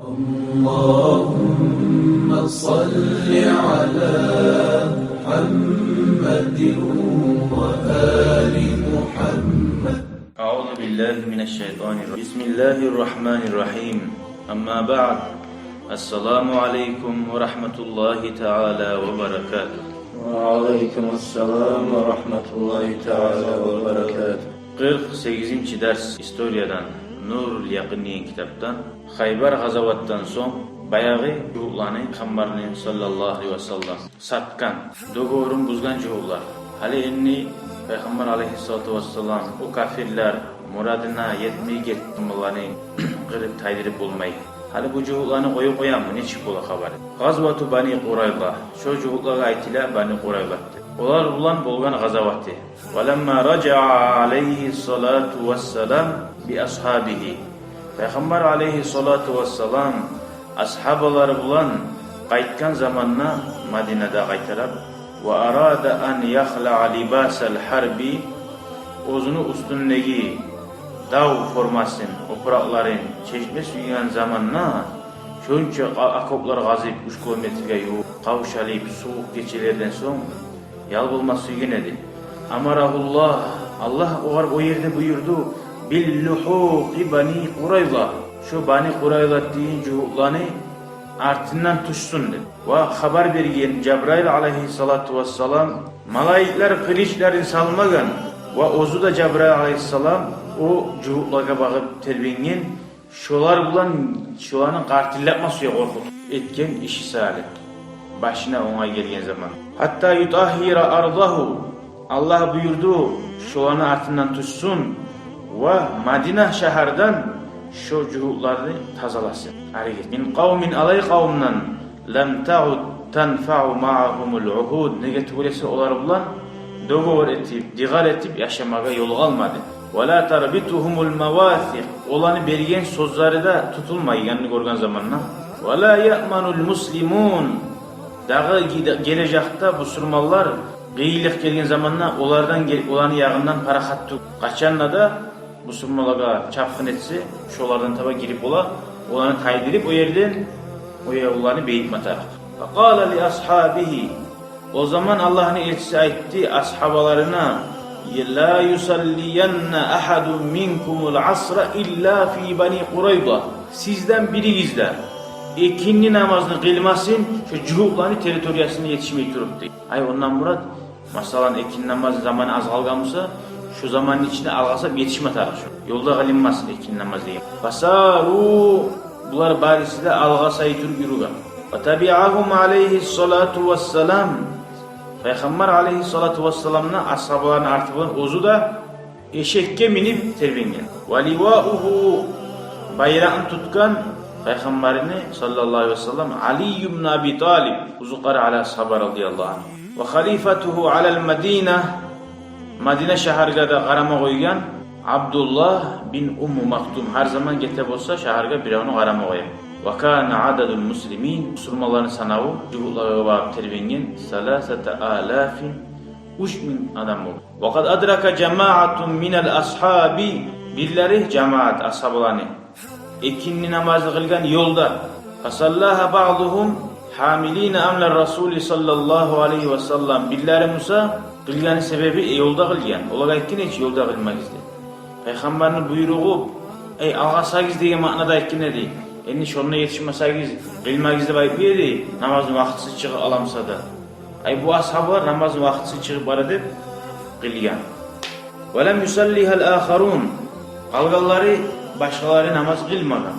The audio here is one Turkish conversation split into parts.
اللهم صل على محمد وآل محمد. أعوذ بالله من الشيطان الرجيم. بسم الله الرحمن الرحيم. أما بعد. السلام عليكم ورحمة الله تعالى وبركاته. وعليكم السلام ورحمة الله تعالى وبركاته. 48. ders historiyadan Nurul Yaqin degan kitaptan Xaybar g'azovatdan so'ng bayag'i juhlarni Peygamberimiz sallallohu alayhi vasallam satgan, dogovorun buzgan juhlar. Hali endi Peygamber aleyhissalatu vesselam o kafirler muradına yetmey getdilarni qilib taydirib bo'lmaydi. Hali bu juhlarni qo'yib qo'yammi, ne chiqib bo'la xabar. G'azvatu Bani Qurayza. Shu juhlarga aytilar Bani Qurayza. Ular bilan bo'lgan g'azovati. Valamma raja'a alayhi salatu vesselam bi ashabihi. Peygamber aleyhissalatu vesselam ashabalari bilan qaytgan zamanna Madinada qaytarib ve arada an yaxla'a libasal harbi, o'zini ustundagi dav formasini, oproqlarini çeşme suygan zamanna shuncha akoplar g'azib 3 kilometrga yo'q, qavshalib sovuq kechalardan so'ng yal bo'lmas suygan edi. Amarahullah, Allah o yerda buyurdu bil luhuqi Bani Qurayza. Şu Bani Qurayza deyin juhlarni artinden tutsun dedi. Ve haber bergen Cebrail aleyhissalatu vesselam malaikler kılıçlarını salmagan ve ozu da Cebrail aleyhissalam o cuhutlarga bakıp terbingen şolar bulan şolarının kartillapma suya korkut etken işi salih. Başına ona gelgen zaman. Hatta yutahhira ardahu, Allah buyurdu şolarını artinden tutsun ve Madina şehirden şu cuhutlarını tazalasın. Hareket. Min kavmin alay kavmdan lem ta'ud tanfa'u ma'ahumul uhud. Nege tuğulesi olar bulan dogovor etip, digar etip yaşamaga yol almadı. Ve la tarbituhumul mawathiq. Olanı bergen sözleri de tutulmayganını görgen zamanla. Ve la ya'manul muslimun. Dağı gelecekte bu surmallar gıyılık gelgen zamanla olanı yağından para hattı kaçanla da bu surmalara çapkın etse şolardan taba girip olanı taydırıp o yerden olanı beyit matarak. Faqala li ashabihi. O zaman Allah'ın elçisi aytti ashabalarına la yusalliyanna ahadun minkumul asra illa fi Bani Qurayza. Sizden birigizde ikindi namazını kılmasın şu cuhuklarını teritoriyasına yetişmeyi turuptu. Ay ondan murat masalan ikindi namaz zamanı az kalgamışsa şu zamanın içinde algasam yetişme tarafı. Yolda kılınmasın ikindi namaz diyeyim. Basaru, bunlar barisi de algasayı turp yürügen. Ve tabi'ahum aleyhissalatu vesselam. Peygamber aleyhissalatu vesselam'na ashablarını artıbılan ozu da eşekke minip terbingen. Ve liva'uhu, bayrağını tutkan Peygamberini sallallahu aleyhi ve sellem Ali ibn Abi Talib uzukları ala sahabe radiyallahu anh. Ve halifatuhu alel Medine, Madine şehirgada qarama qo'ygan Abdullah bin Ummu Maktum her zaman getep olsa şehirga birovni qarama qo'ygan. Ve kana adadul muslimin, musulmonlarning sanavi juhlarga borib terbengen 3000 adam bo'ldi. Ve qad adraka jama'atun minal ashabi, birlari jamoat ashablarni ikindi namozni qilgan yo'lda. Fasallaha ba'duhum hamilina amlar Rasul sallallahu aleyhi ve sellem, birlari Musa qilgani sebebi yolda qilgan. Ular aytgan hiç yolda qilmagiz dedi. Peygamberning buyruğu ey algasagiz degan ma'noda aytgan edi. Endi shunga yetishmasagiz qilmagiz deb aytib edi. Namozning vaqtisi chiqib olamsa da. Ay bu ashablar namozning vaqtisi chiqib boradi deb qilgan. Va lam yusalliha al-akharun. Qolganlari başqalari namoz qilmagan.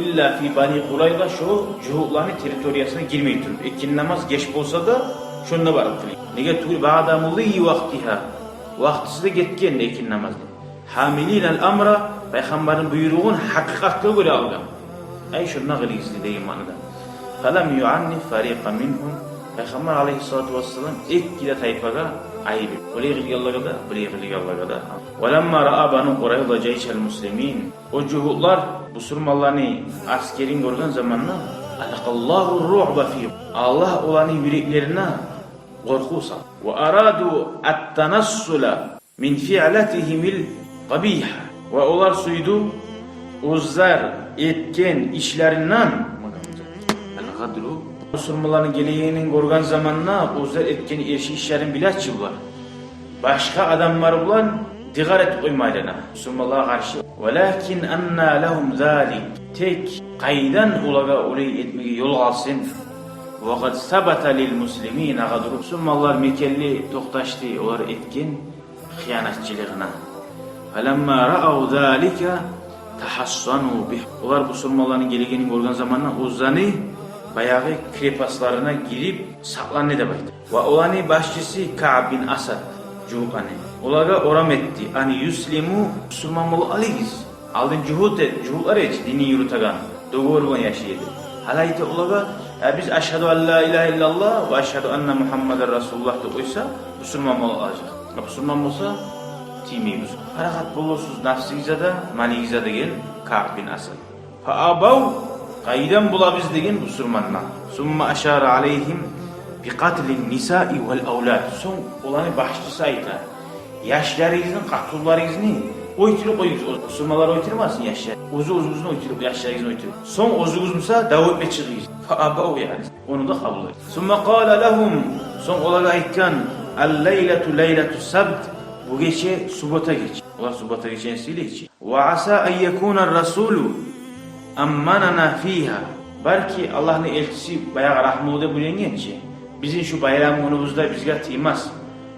İlla fi Bani Qurayza şu cuhlarning teritoriyasına girmey turib, ikindi namoz geç bo'lsa da shunda borib qiling. Nega tur ba'damuli vaqtiha. Vaqtisida ketgan ikindi namozda. Hamilinal amra, payg'ambarning buyrug'ini haqiqatga ko'ra olgan. Ay shunda qilingiz degan ma'noda. Falam yu'anni fariqan minhum. Peygamber aleyhissalatu vesselam ikkita tayfaga ayib. Bulayğılığıda. Velemma ra'a Banu Qurayza ceyşel muslimin. O cuhutlar bu surmallarni askerin görgen zamanla alaqallahu ru'ba fihim. Allah olanın yüreklerine korku sal. Ve aradu at-tanassula min fi'latihimil qabiha. Ve onlar suydu O'zlar etken işlerinden Müslümanların geleceğinin görgen zamanına o'zlar etken işlerin bilaçı bular. Başka adamlar bulan digaret koymaylarına. Müslümanlara karşı. Velakin anna lahum zalik. Tek kaydan ulaga olay etmeye yol alsın. وَقَدْ سَبَتَ لِلْمُسْلِمِينَ غَدْرُ Müslümanlar mekelli toktaştı olar etken hıyanatçılığına. فَلَمَّا رَأَوْ ذَٰلِكَ تَحَصَّنُوا بِهِ Olar Müslümanların geleceğini görgen zamanına uzanı bayağı krepaslarına girip saklanı da baydı. Ve olanı başçısı Ka'b bin Asad cuhani. Olaga oram etti. Ani yuslimu Müslüman ol aliyiz. Aldın cuhutlar et dini yürütagan. Doğru yaşaydı. Halayta olaga biz aşhadu en la ilahe illallah ve aşhadu enne Muhammeden Resulullah da koysa Müslüman ol alacak. Müslüman olsa timimiz. Harakat bulursunuz nafsigize de maligize de gel Ka'b bin Asad. Fa'abav Kaydan bula biz degen Müslümanlar. Summa aşara aleyhim bi katlin nisai vel avlad. Son olanı başçısı ayta. Yaşlarınızın katullarınızını oytulup koyuz. Müslümanlar oytulmasın yaşlar. Uzun oytulup yaşlarınızını oytulup. Son uzunsa davut me çıkıyız. Fa'abav yani. Onu da kabul et. Summa qala lahum. Son olarak aytkan el-leyletu leyletu sabt. Bu gece subota geç. Olar subota geçensiyle için. Ve asa en yekuna rasulu ammanana fiha. Belki Allah'ın elçisi bayağı rahmude bulengençi. Bizim şu bayram günümüzde bizge tiymaz.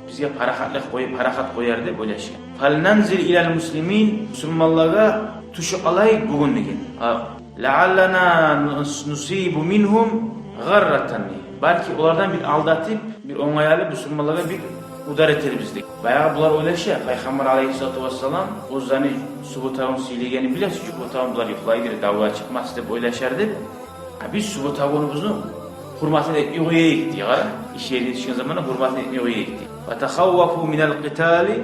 Bizge parahat koyardı böyle şey. Falnanzil ilal muslimin Müslümanlara tuşu alay bugün degen. La'allana nusibu minhum garratan. Belki onlardan bir aldatıp bir onaylı Müslümanlara bir udar eter bizdik. Bayağı bunlar öyle şey. Peygamber aleyhissalatu vesselam o zani subutavun siligeni bile subutavun bunlar yuklaydır. Davaya çıkmaz deyip öyle şerdi. Biz subutavunumuzu hurmatını etmeye oya gittik. İş yerine düşen zamanı hurmatını etmeye oya gittik. Ve tehawvafu minel qitali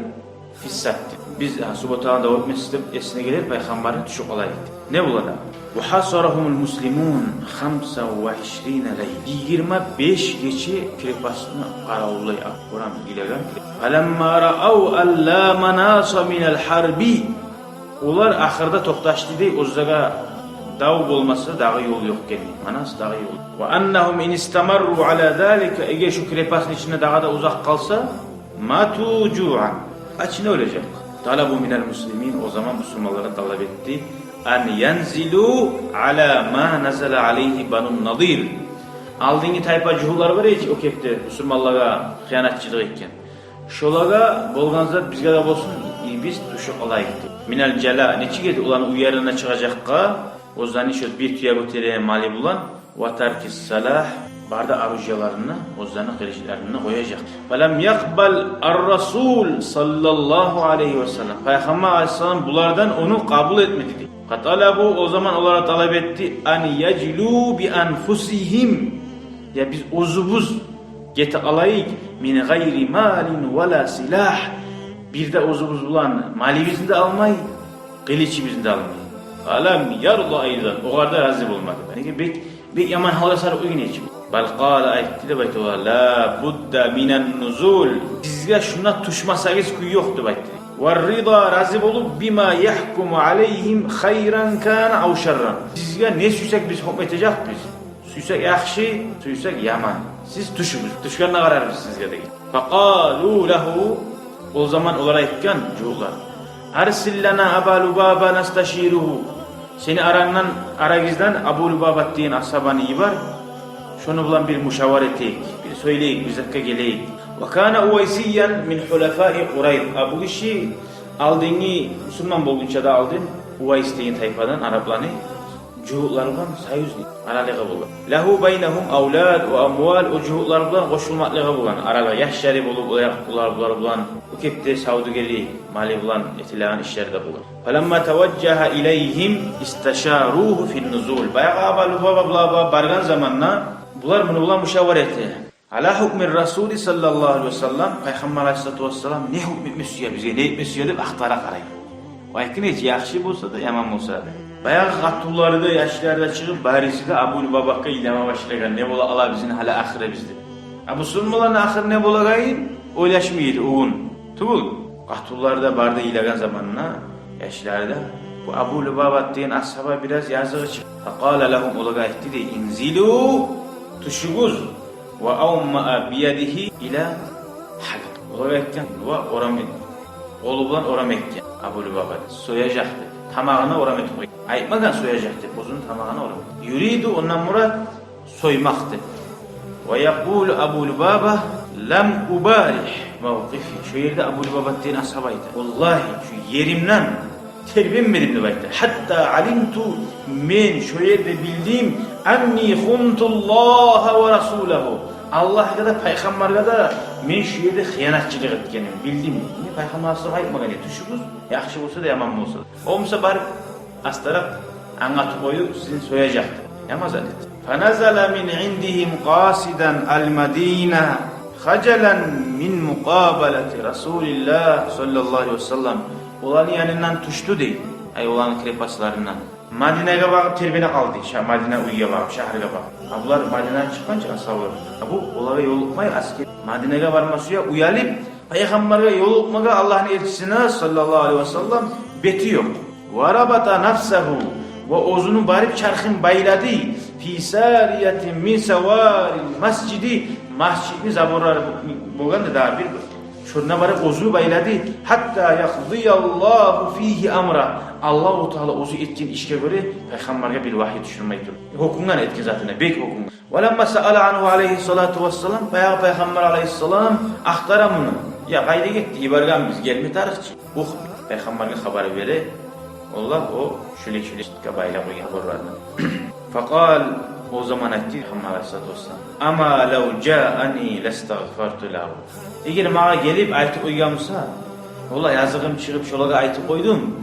fissatti. Biz subutavun da etmesi esine gelir Peygamber'in düşük olay gittik. Ne bulana? وَحَصَرَهُمُ الْمُسْلِمُونَ 25 leyl. 25 gece krepasını qaravulay Kur'an ilegan. فَلَمَّا رَأَوْا أَلَّا مَنَاصَ مِنَ الْحَرْبِ Onlar ahırda toqtaşdı dey, ozzaga dav bolmasa dağı yol yok geni. Manas dağı yol. وَأَنَّهُمْ اِنْ اِسْتَمَرُّوا عَلَى ذَٰلِكَ Ege şu krepasın içinde dağa da uzak kalsa مَاتُوا جُوعًا Açın ölecek. Talabu minel muslimin O zaman Müslümanlara talep etti. En yenzilu ala ma nazala aleyhi banun nadir. Aldığını tayfa cuhullar var ya o kepte Müslümanlara hıyanatçılık etken. Şolaga bolganzat bizge de bolsun biz tuşu olay gitti. Minel cela neçi gedi ulan uyarına çıkacakka o zaman şu bir tüye götüreye mali bulan ve terkis salah barda arıcılarını o zaman kılıçlarını koyacak. Felem yakbal ar-rasul sallallahu aleyhi ve sellem. Peygamber aleyhisselam bulardan onu kabul etmedi. Katalabu o zaman onlara talep etti an yeclu bi anfusihim ya biz uzubuz gete alayık min gayri malin vela silah bir de uzubuz bulan malimizi de almayı kılıçımızı da almayı alam yarda aydan o kadar razı olmadı yani bir yaman halasar uyguneci bal qala aytti de baytı la budda minen nuzul sizge şuna tuşmasanız kuyu yoktu baytı وَالرِّضَى razı olup bima yahkumu aleyhim hayran kana aw şerran. Sizge ne süysek biz hükmetecek biz. Süysek yaxşı, süysek yaman. Siz tuşumuz. Tuşkanına karar biz sizge değil. فَقَالُوا lehu O zaman onlara etken cuğlar. اَرْسِلْ لَنَا أَبَا لُبَابَ نَسْتَشِيرُهُ Seni aragizden Abu Lubabat diyen ashabanı iyi var. Şunu bulan bir müşavaretik, bir söyleyik, bir dakika geleyik. وَكَانَ اُوَيْسِيًّا مِنْ حُلَفَاءِ قُرَيْض Bu kişi aldığını Müslüman bolgunca da aldın. Uvays deyin tayfadan Araplarını cuhutlarından sayüzlü. Aralığı bulan. Lehu beynehum avlad ve amval O cuhutlarından koşulmaklığı bulan. Aralığı yaşları bulup ular bulan. Bu kepte Saudugeli mali bulan etilağın işleri de bulan. فَلَمَّا تَوَجَّهَ اِلَيْهِمْ اِسْتَشَارُوهُ فِي النُّزُولِ Bayağı Abalu bargan zamanla bular bunu bulan müşavareti. Ala hukmir Resulü sallallahu aleyhi ve sellem Peygamber aleyhissalatu vesselam ne hükmetmiş ya bize ne etmiş ya deyip ahtara karayın. O ekin hiç yaxşı olsa da yaman olsa da. Bayağı katulları da yaşlarda çıkıp barisi de Abu Lubabak'a ilama başlayan ne bola ala bizim hala ahire bizde. Abu Sulmuların ahir ne bola gayın oylaşmıydı oğun. Tugul. Katulları da barda ilagan zamanına yaşlarda Bu Abu Lubaba diyen ashaba biraz yazığı çıktı. Faqala lahum olaga aytdı de inzilu tuşuguz ve avma'a biyadihi ila halq. Olaga aytgan ve oram qolu bilan oram etgan Abu Lubaba soyacaktı. Tamağına oram etip qo'ygan. Aytmagan soyacaktı. Uzun tamağına oram. Yuridu ondan murad soymaktı. Ve yaqulu Abu Lubaba lam ubarih mevqifi. Şu yerde Abu Lubaba diyen ashaba aytdı. Vallahi şu yerimden terbinmedim de aytdı. Hatta alimtu men şu yerde bildim anni khuntullaha ve rasulahu. Allah'a da peygamberga da men şu yerde xiyanatçılık etkenim bildim. Ne peygamber asla aytmagan edi. Tuşumuz yaxşı bolsa da yaman bolsa. Olmasa barıp astarap anlatıp koyup sizin soyacaktı. Yamaz dedi. Fanazala min indihim qasidan al-Madina khajalan min muqabalati Rasulillah sallallahu aleyhi ve sellem. Olanın yanından tuştu değil. Ay olanın krepaslarından. Madine'ye bakıp terbine kaldı. Madine uyuya bakıp, şehirge bakıp. Ablar Madine'ye çıkınca ashablar. Bu olara yolukmayı asker. Madine'ye varmasıya uyalıp, Peygamber'e yolukmaga Allah'ın elçisine sallallahu aleyhi ve sellem beti yok. Varabata nafsahu ve ozunu barip çarkın bayladı. Fi sariyetin min sevaril mascidi. Mascidini zaborlar boğan da daha bir şuruna barip ozu bayladı. Hatta yakdiyallahu fihi amra. Allah-u Teala ozu etkin işe göre Peygamber'e bir vahiy düşürmektir. Hukumundan etkin zaten, bek hukumu. Velemma sa'ala anhu aleyhissalatu vesselam. Peygamber aleyhissalam aktaramını. Ya kayda gitti, ibargan biz gelme tarihçi. Peygamber'e haber veri. Allah o şöyle kabayla koyuyor haberlerini. Fakal o zaman etti Peygamber aleyhissalatu vesselam. Ama lev ca'ani lestagfartu lahu. Eğer bana gelip ayet uygamsa, ola yazığım çıkıp şolaga ayet koydum.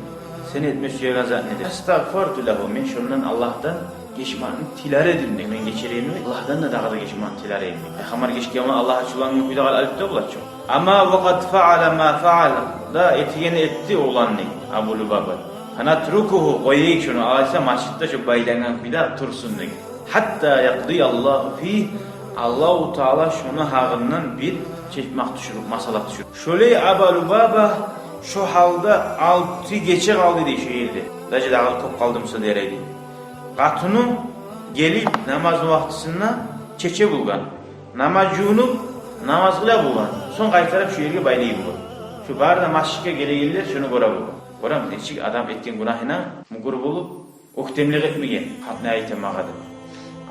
Sen etme suya gazat nedir? Estağfurtu lehu. Men şundan Allah'tan geçmanı tilar edilmek. Men geçireyim mi? Allah'tan da daha da geçmanı tilar edilmek. Peygamber geçki ama Allah'a çulanın kuyda kal alipte bulacak. Ama vakat faala ma faala. Da etiyeni etti oğlanını Abu Lubaba. Hanatrukuhu koyayım şunu. Ağlaysa masjitte şu baylanan kuyda tursun dedi. Hatta yakdiyallahu fih. Allah-u Teala şunu hağından bir çekmek düşürüp, masalat düşürüp. Şöyle Abu Lubaba şu halda 6 geçe kaldı diye şehirde. Daca dağıl kop kaldımsa dereydi. Katını gelip namaz vaktisinde çeçe bulgan. Namazcığını namazıyla bulgan. Son kaytarıp şu yerge baylayı bulgan. Şu barda masjidke gelegeller şunu gora bulgan. Gora mı? Neçik adam etken günahına mugur bulup oktemlik etmegen. Hatne ayete mağadı.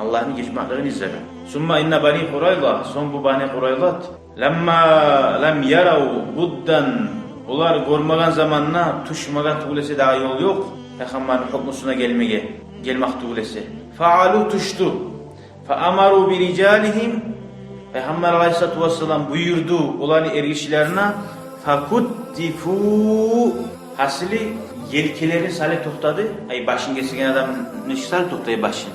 Allah'ın geçmaklığını izledi. Summa inna bani Hurayla. Son bu bani Huraylat. Lam yarav buddan. Onlar görmegen zamanla tuşmaga tuğlesi daha yol yok. Peygamberin hükmüsüne gelmek tuğlesi. Faalu tuştu. Fa amaru bi ricalihim. Peygamber aleyhissalatu vesselam buyurdu olan erişlerine fakuttifu hasili yelkileri sale toxtadı. Ay başın geçen adam nişsal toxtayı başın.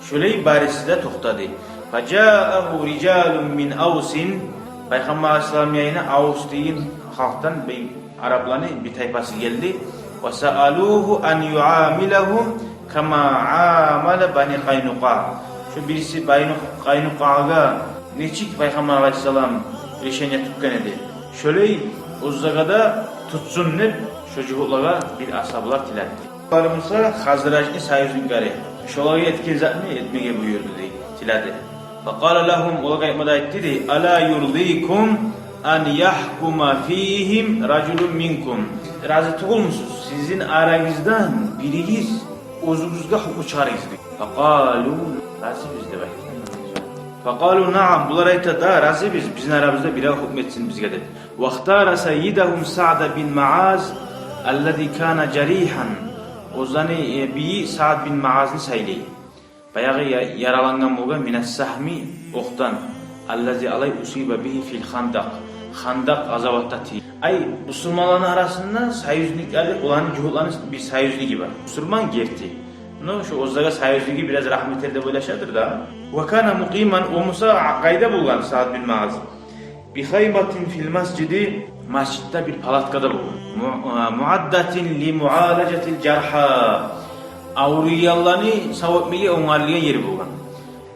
Şöyle ibaresi de toxtadı. Faca'ahu ricalun min Avsin. Peygamber aleyhissalam yayına Avs deyin halktan Arapların bir tayfası geldi. Ve sa'aluhu an yu'amilahum kama amala bani Qaynuqa. Şu birisi Bani Qaynuqaga neçik Peygamber aleyhissalam reşenya tutkan edi. Şöyle uzzagada tutsun ne çocuklara bir ashablar tiladi. Varımızsa Hazrajni sayızın gari. Şolaga etkin zatını etmege buyurdu diye tiladi. Faqala lahum olaga etmada etti de ala yurdikum an yahkuma fihim raculun minkum. Razı tuğul musunuz? Sizin aranızdan biriniz özünüzge hukmu çağırınızdı. Faqalu razı biz de belki. Faqalu na'am bunlar ayta da razı biz bizim aramızda biri hükmetsin bizge dedi. Vaxtara sayyidahum Sa'd bin Muaz allazi kana jarihan. O zani bi Sa'd bin Muaz'ni sayli. Bayağı yaralangan bolgan minas sahmi oqdan allazi alay usiba bihi fil Khandaq. Khandaq azavattati. Ay Müslümanların arasında sayüzlükleri olan cuhutların bir sayüzlüğü var. Müslüman gerti. No şu ozdaga sayüzlüğü biraz rahmet elde boylaşadır da. Ve kana muqiman o Musa kayda bulgan Sa'd bin Muaz. Bi haybatin fil mascidi masjidda bir palatkada bulgan. Muaddatin li mualajatil cerha. Avriyallarını savutmaya onarlayan yeri bulgan.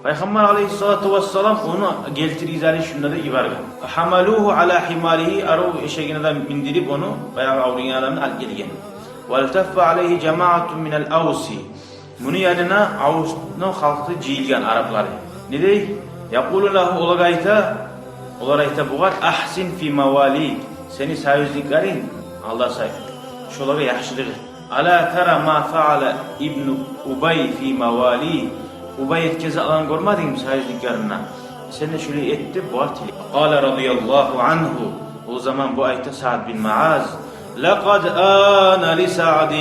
Peygamber aleyhissalatu vesselam onu geltirizali şunları ibargan. Hamaluhu ala himalihi aru eşeğine bindirip onu bayağı avriyallarını al gelgen. وَالْتَفَّ عَلَيْهِ جَمَاعَةٌ مِنَ الْأَوْسِ Bunun yanına Avus'un halkı ciyilgen Arapları. Ne dey? يَقُولُ لَهُ Olar ayta buğat ahsin fi mavalik. Seni sayüzliklerin Allah say. Şolaga yaxşılığı. Ala tara ma faala İbn Ubay fi mavali. Ubay etkezi alan görmedin mi sayüzliklerinden? Sen de şöyle etti buğat ile. Qala radıyallahu anhu. O zaman bu ayta Sa'd bin Muaz. لَقَدْ آنَ لِسَعْدٍ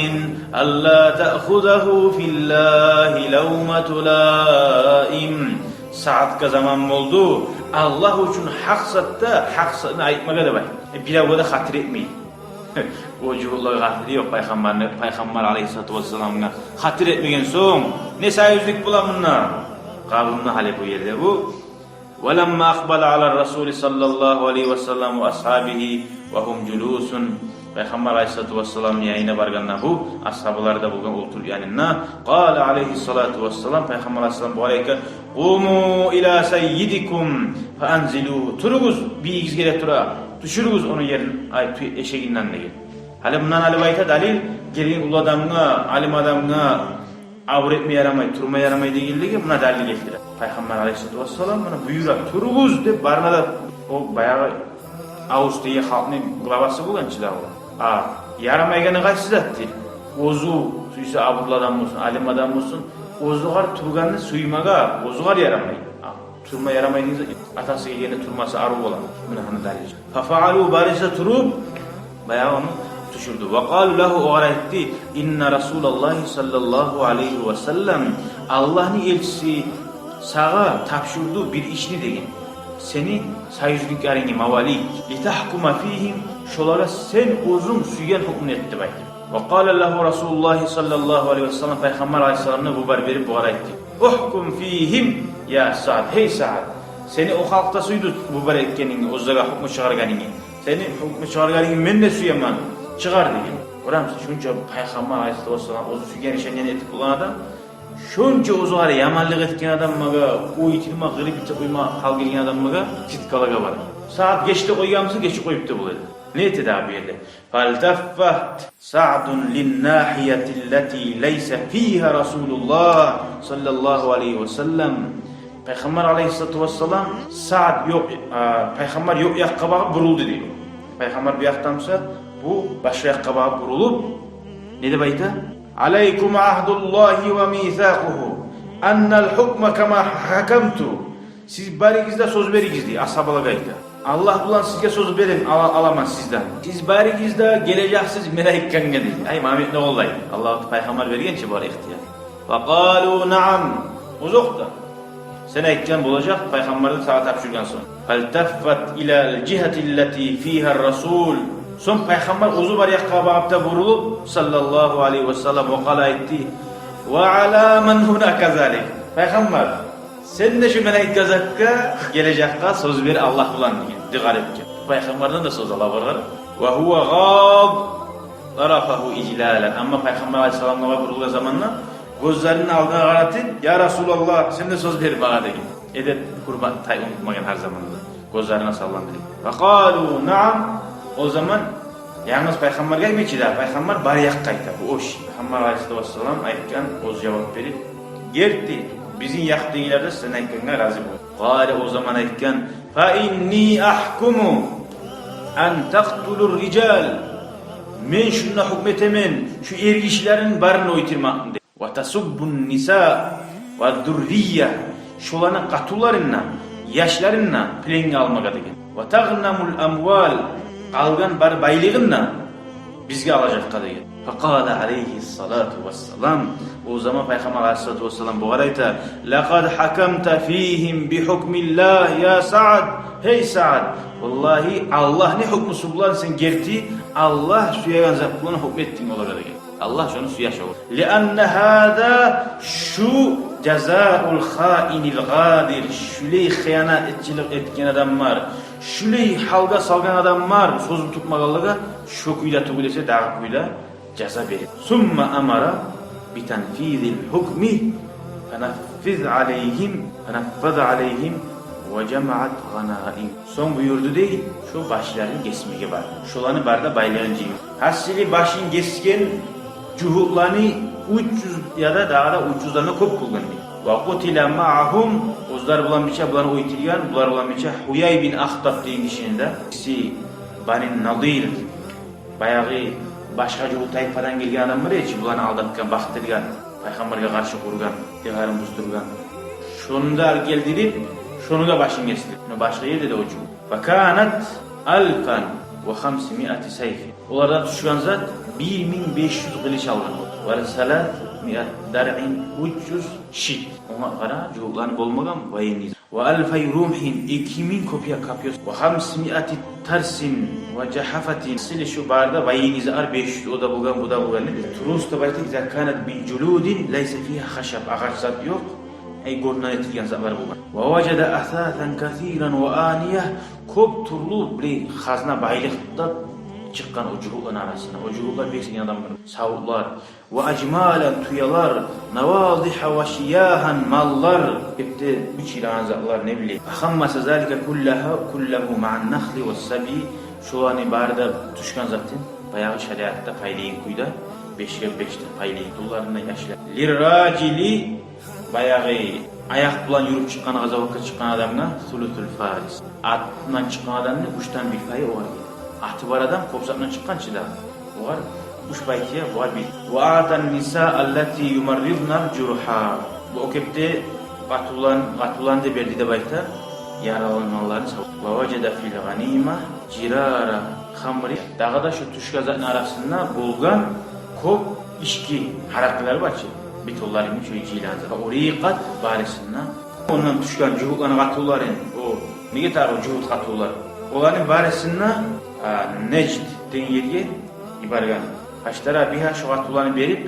أَلَّا تَأْخُذَهُ فِي اللّٰهِ لَوْمَةُ لَائِمٍ Saat'ka zaman oldu. Allah için haksatını ayıtmaga da var. Bir da hatır etmeyin. O cüvulları hatırı yok Peygamber aleyhissalatu vesselam'ına. Hatır etmegen son. Ne sayüzlük bulamınla. Kavimli hali bu yerde bu. وَلَمَّا أَقْبَلَ عَلَى الرَّسُولِ صَلَّى اللّٰهُ عَلَيْهِ وَسَلَّمُ وَأَصْحَابِهِ وَهُمْ جُلُوسٌ Peygamber aleyhissalatu vesselam yayına barganna bu ashabları da bulgan otur yanına. Qala aleyhissalatu vesselam Peygamber aleyhissalam bu aleyke qumu ila sayyidikum fa anziluhu. Turuguz bir izgere tura. Düşürüz onu yerin eşeğinden de gel. Hali bundan alivayta dalil gelin ulu adamına, alim adamına avur etmeye yaramay, turmaya yaramay deyildi ki buna dalil getirir. Peygamber aleyhissalatu vesselam buna buyurar. Turuguz de barına da o bayağı Avus diye halkının glavası bulan çılar olan. Yaramayganı kaçsız etti. Ozu suysa aburlu adam olsun, alim adam olsun. Ozuğar turganını suymaga, ozuğar yaramay. Turma yaramay deyince atası gelene turması arı olan. Buna hanı dalil. Fafa'alu barisa turup bayağı onu düşürdü. Ve qalu lahu o ara etti. İnne Resulallah sallallahu aleyhi ve sellem Allah'ın elçisi sağa tapşırdığı bir işini deyin. Seni sayüzlüklerini mavali litahkuma fihim şolara sen uzun süyen hükmün etti baydı. Ve qala lahu Resulullah sallallahu aleyhi ve sellem Peygamber aleyhisselam'ına bu bar verip bu ara etti. Uhkum fihim ya Sa'd. Hey Sa'd. Seni o halkta suydu bu bar etkenini, o zaga hükmü çıkarganini. Seni hükmü çıkarganini men de suyamam. Çıkar deyin. Oramsa şunca Peygamber aleyhisselam o süyen işen etip bulan adam. Şunca ozuğar yamanlık etken adam maga, o itilme, gırip ite koyma hal gelgen adam maga, titkalaga var. Saat geçti koygamsı, geçi koyup da buladı. Ne etti abi yerle? فَالْتَفَّتْ سَعْدٌ لِلنَّاحِيَةِ الَّتِي لَيْسَ ف۪يهَا رَسُولُ اللّٰهِ sallallahu aleyhi ve sellem. Peygamber aleyhissalatu vesselam, Sa'd yok, Peygamber yok yak kabağı buruldu diyor. Peygamber bir yaktamsa, bu başka yak kabağı burulup, ne de bayta? Aleykum ahdullahi ve mithaquhu ennel hukme kema hakamtu. Siz barigizde söz verigizdi ashabalı gayda. Allah bulan sizge söz verin alamaz sizden. Siz barigizde geleceksiniz melaikkan gedi. Ay Mehmet ne olay? Allah peygamber vergen ki var ihtiyar. Ve qalu na'am. Uzakta. Sen ekkan bulacak peygamberden sağa tapşırgan son. Faltaffat ila cihati'llati fiha rasul. Son peygamber uzu var yakababda vurulup sallallahu aleyhi ve sellem o kala etti. Ve ala men hunaka zalik. Peygamber sen de şu melek gazakka gelecekka söz ver Allah bulan diye. Dikkat edin. Peygamberden de söz Allah var. Ve huve gab tarafahu iclalen. Ama peygamber aleyhisselam'a vurulduğu zamanla gözlerinin aldığına garatı ya Resulallah sen de söz ver bana dedi. Edep kurban tay unutmayan her zaman gözlerine sallandı. Ve kalu na'am. O zaman yalnız Peygamber gelmeyecek de Peygamber bariyak kayta bu oş. Peygamber aleyhisselam ayetken o cevap verip gerdi bizim yaktığınlarda sen ayetkenine razı bul. Kale o zaman ayetken fa inni ahkumu en taqtulur rical. Men şunna hükmetemen şu ergişlerin barını oytirmakın de. Ve tasubbun nisa ve durriye şolana qatularınna yaşlarınna plenge almaga degen. Ve taghnamul amwal algan bar baylığınla bizge alacak kadar. Faqala aleyhissalatu vesselam o zaman Peygamber aleyhissalatu vesselam bu arayta laqad hakamta fihim bi hukmillah ya Sa'd. Hey Sa'd vallahi Allah ne hükmü bulan sen gerti Allah suya zaplan hükmettin olara da. Allah şunu suya şov. Lianne hada şu cezaul hainil gadir. Şuley hıyanat etken adam var. Şuley halga salgan adam var. Sözü tutmagalıga şokuyla tugulese dağkuyla ceza verir. Summa amara bitanfizil hukmi fenaffiz aleyhim ve cemaat ganaim. Son buyurdu değil, şu başlarını kesmeye var. Şulanı barda baylancıyım. Hasili başın kesken juhutlarni 300 ya da daha da 300'dan da ko'p qilgan. Va qutila ma'ahum o'zlar bilan bicha bularni o'ytilgan, bular bilan bicha Huyay bin Akhtab degan kishida si Bani Nadir bayag'i boshqa juhut tayfadan kelgan odam birichi bularni aldatgan, baxtirgan, payg'ambarga qarshi qurgan, degarim buzdirgan. Shunda keldirib, shonuga bashing kesdi. Boshqa yerda da o'chu. Va kanat alfan va 500 sayf. Ulardan tushgan zat 1500 qilich olgan. Va salat mi'at dar'in 300 shit. Ona qara juhutlarni bo'lmagan vayiniz. Va alfay rumhin 2000 kopya kapyos. Va 500 tarsin va jahafatin. Sili shu barda vayiniz 500 oda bo'lgan, bu da bo'lgan. Turus tabaytik zakanat bin juludin laysa fiha khashab. Ag'ach zat yo'q. Ay gordan etilgan zatlar bo'lgan. Va wajada athatan kathiran wa aniyah ko'p turli bir xazna boyliqda chiqqan o juhutlar arasında. O juhutlar beksilgan odamlar, savutlar va ajmalan tuyalar, nawadiha va shiyahan mallar, bitti bichilan zatlar ne bileyim. Hammasi zalika kullahu ma'an nakhli was sabi shularni barda tushgan zatin bayağı shariatda paylayın quyda 5 ga 5 ta paylayın pullarni yashlar. Lirrajili bayağı ayak bilan yurib chiqqan g'azovga chiqqan odamga sulutul faris. Atdan chiqqan odamni 3dan 1 pay o'g'irlaydi. Atı var adam kopsatdan çıqqanchi da. Var 3 payga var bir. Va atan nisa allati yumarridna jurha. Bu okepte qatulan deb berdi deb aytdi. Yaralanganlarni va wajada fil ghanima jirara khamri. Dag'ada shu tushgazatning arasida bo'lgan ko'p ishki haraqlar barchi. Bitollarning shu jilanza. Uriqat barisina. Ondan tushgan juhutlarni qatularin. O nega tarix juhut qatular? Ularning barisina Nejd degan yerga yuborgan. Ashtara biha shuvatlarni berib,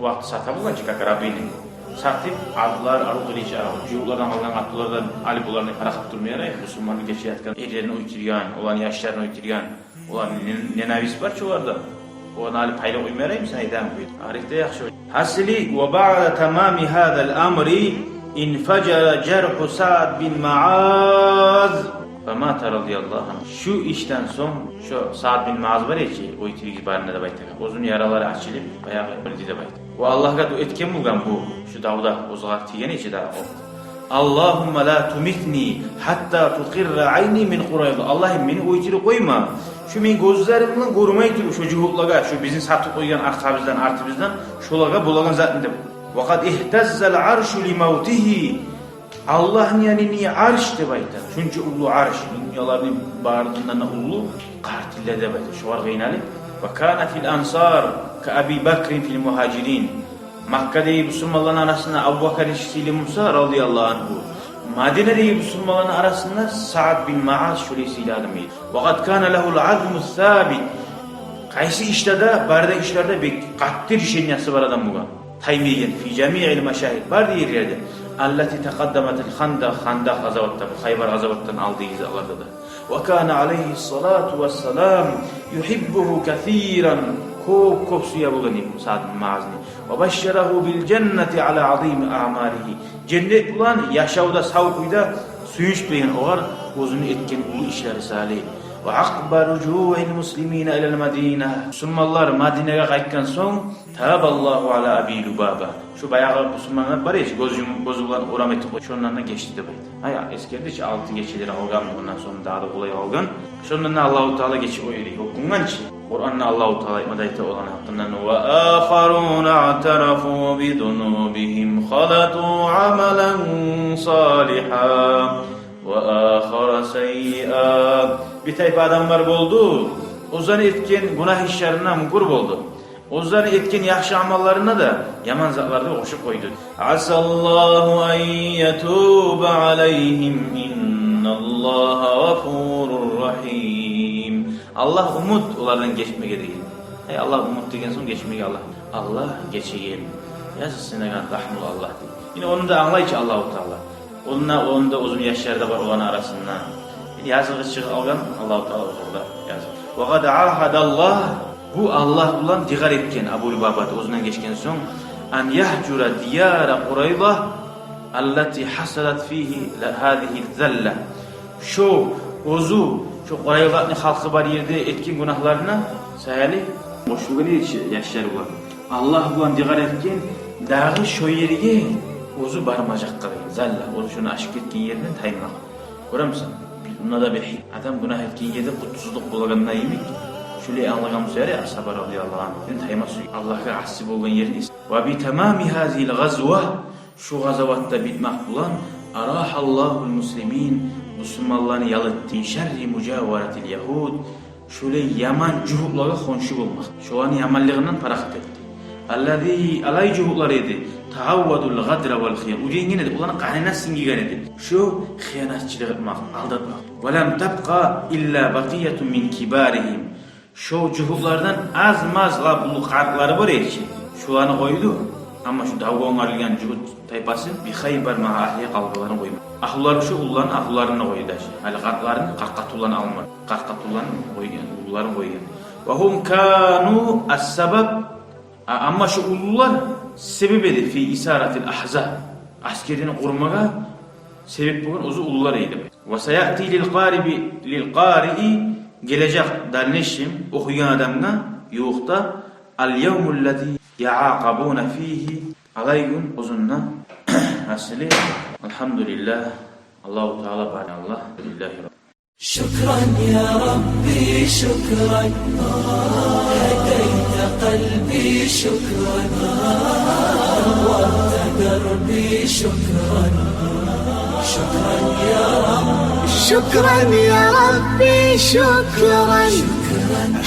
vaqt satabilgan chiqaq Rabbini. Satib adlar arudilicha, juhutlardan olgan atlardan alib ularni qaraqib turmayray, musulmonning kechayotgan erlerini o'ytirgan, ularning yoshlarini o'ytirgan, ularning nenavis barcha ularda. Onu alib payla qo'ymayray, sen aytам qo'ydi. Tarixda yaxshi. Hasili va ba'da tamami hada al-amri infajara jarhu Sa'd bin Mu'az Famata radiyallahu anh. Şu işten son şu Sa'd bin Mu'az var ya ki o itirgiz barında da baytı. Uzun yaraları açılıp bayağı öldü de baytı. Ve Allah'a da etken bulgan bu. Şu davda uzağır tiyen içi daha o. Allahumma la tumitni hatta tuqirra ayni min Qurayza. Allah'ım beni o itiri koyma. Şu min gözlerimden korumay turu şu cuhutlaga, şu bizim satıp koygan artabizden artıbizden şolaga bulagan zatında. Ve kad ihtazzal arşu li mevtihi. Allah'ın yanini arş deb aytadi. Çünkü ulu arş, dünyalarning bardından ulu qartilla deb aytadi. Şu var g'aynali. Va kana fil ansar ka Abi Bakr fil muhajirin. Makka'dagi musulmonlar arasında Abu Bakr Siddiq Musa radhiyallahu anhu. Madine'dagi musulmonlar arasında Sa'd bin Mu'az şurisi adamı. Va qad kana lahu al-azmu sabit. Qaysi ishlarda, barda ishlarda qattiq ishenyasi var adam bo'lgan. Taymiyen fi jami'il mashahid bar yerlerde. Allati taqaddamat al-Khandaq g'azawatda, Xaybar g'azawatdan aldığı zamanlarda da. Ve kana alayhi salatu vesselam yuhibbuhu kathiran. Ko'p suya bo'lgan Sa'd bin Mu'azni. Ve bashsharahu bil jannati ala azim a'malihi. Cennet bilan yashavda savqida suyunch bilan o'g'ar o'zini etgan ulu ishlari salih. Ve aqba ruju'il muslimina ila al-Madina. Musulmonlar Madinaga qaytgan so'ng taballahu ala Abi Lubaba. Şu bayağı musulmonlar var ya, gözünden oram etip şundan geçti de baydı. Hay eskerdi ki 6 geçileri algan, ondan sonra daha da kolay algan. Şundan Allahu Teala geçip o yeri okungan ki Kur'an'da Allahu Teala imadayta olan hakkından ve akharun a'tarafu bi dunubihim khalatu amalan salihan ve akhara sayyi'a. Bir tayfa adamlar oldu. Ozan etken günah işlerinden mukrup oldu. Ozan etken yaxşı amallarına da yaman zatlarda qo'shib qo'ydi. Asallahu an yatuba alayhim innalloha g'afurur rahim. Allah umut ulardan geçmege değil. Ey Allah umut degen so'ng geçmege Allah. Allah geçeyim. Yazısınagan rahmul Allah deydi. Yine onu da anlayıcı Allahu Teala. Onun da uzun yaşlarda var olan arasında. Yazığı çığı algan Allahu Teala orada yazır. Ve qad ahadallah. Bu Allah bilan diğer etken Abu Lubaba o'zidan geçken so'ng an yahjura diyara Qurayza allati hasalat fihi hadhihi zalla. Şu o'zi şu Qurayzaning xalqi bar yerde etken gunohlarini sayali boshligini yashar ular. Allah bulan diğer etken dağı şu yerge ozu barmacakka zalla ozu şunu aşık etken yerine taymak. Görür müsün? Bunda da bir adam günah etken yerde kutsuzluk bulaganda yemek. Şöyle anlagam söyle Ashab radıyallahu anh. Taymak Allah'a asip olan yerini. Ve bi tamami hazil gazwa şu gazavatta bitmek bulan arahallahu muslimin Müslümanların yalıttı şerri mucavaratil Yahud şöyle yaman cuhuplara konşu olmak. Şu an yamanlığından parahat etti. Allazi alay cuhuplar edi. Taavvadul gadra vel khiyan. Ucengin edi. Ulan qanina singigan edi. Şu xiyanatçılık etmek, aldatmak. Ve lem tabqa illa baqiyetun min kibarihim. Şu cuhuplardan az mazla bulu qartları var eki. Şu anı koydu. Ama şu davgon arılgan cuhut taypası bir Xaybar ma'a ahliye qalbılarını koydu. Ahullar şu ulların ahullarını koydu. Hali qartlarını qarqatullarını almadı. Qarqatullarını koygan, ullarını koygan. Ve hum kanu as-sebeb. Ama şu ullar sebep edi fi isaratil ahzab. Askerini kurmaga sebep bugün ozu ullar eydi. Ve sayati lil qari'i gelecek dalneşim okuyan adamga yoğukta al yevmul lezi ya'aqabuna fihi alay gün uzunna asli elhamdülillah Allahu Teala bari Allah billahi rabbi. شكرا يا ربي شكرا هديت قلبي شكرا نورت دربي شكرا شكرا يا رب شكرا يا ربي شكرا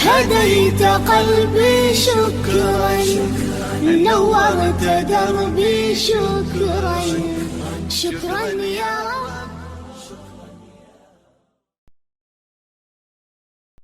هديت قلبي شكرا نورت دربي شكرا شكرا يا رب